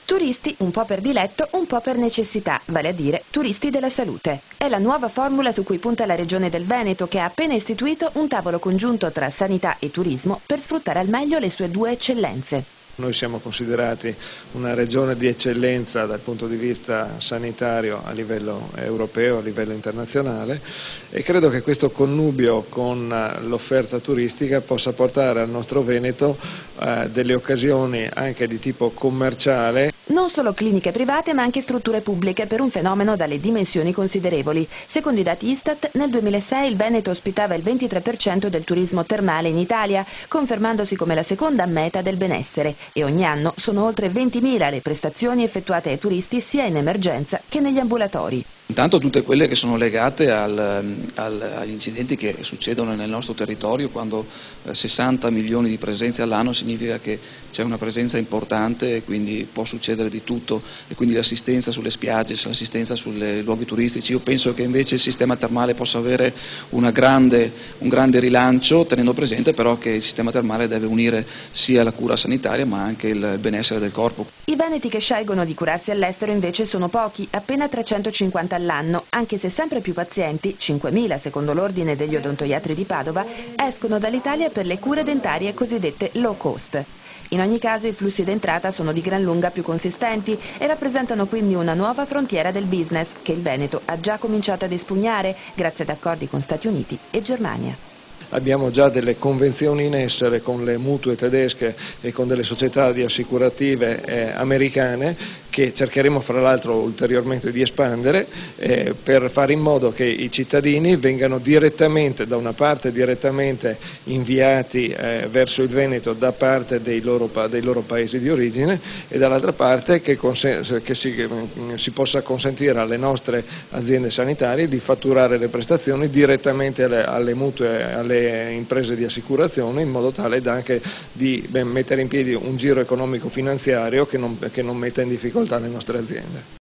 Turisti un po' per diletto, un po' per necessità, vale a dire turisti della salute. È la nuova formula su cui punta la Regione del Veneto, che ha appena istituito un tavolo congiunto tra sanità e turismo per sfruttare al meglio le sue due eccellenze. Noi siamo considerati una regione di eccellenza dal punto di vista sanitario a livello europeo, a livello internazionale, e credo che questo connubio con l'offerta turistica possa portare al nostro Veneto delle occasioni anche di tipo commerciale. Non solo cliniche private ma anche strutture pubbliche per un fenomeno dalle dimensioni considerevoli. Secondo i dati Istat, nel 2006 il Veneto ospitava il 23% del turismo termale in Italia, confermandosi come la seconda meta del benessere, e ogni anno sono oltre 20.000 le prestazioni effettuate ai turisti sia in emergenza che negli ambulatori. Intanto tutte quelle che sono legate agli incidenti che succedono nel nostro territorio, quando 60 milioni di presenze all'anno significa che c'è una presenza importante e quindi può succedere di tutto, e quindi l'assistenza sulle spiagge, l'assistenza sui luoghi turistici. Io penso che invece il sistema termale possa avere un grande rilancio, tenendo presente però che il sistema termale deve unire sia la cura sanitaria ma anche il benessere del corpo. I veneti che scelgono di curarsi all'estero invece sono pochi, appena 350 all'anno, anche se sempre più pazienti, 5.000 secondo l'Ordine degli Odontoiatri di Padova, escono dall'Italia per le cure dentarie cosiddette low cost. In ogni caso i flussi d'entrata sono di gran lunga più consistenti e rappresentano quindi una nuova frontiera del business che il Veneto ha già cominciato ad espugnare grazie ad accordi con Stati Uniti e Germania. Abbiamo già delle convenzioni in essere con le mutue tedesche e con delle società di assicurative americane, che cercheremo fra l'altro ulteriormente di espandere per fare in modo che i cittadini vengano direttamente, da una parte direttamente inviati verso il Veneto da parte dei loro paesi di origine, e dall'altra parte che si possa consentire alle nostre aziende sanitarie di fatturare le prestazioni direttamente alle mutue, alle imprese di assicurazione, in modo tale da anche di mettere in piedi un giro economico finanziario che non metta in difficoltà le nostre aziende.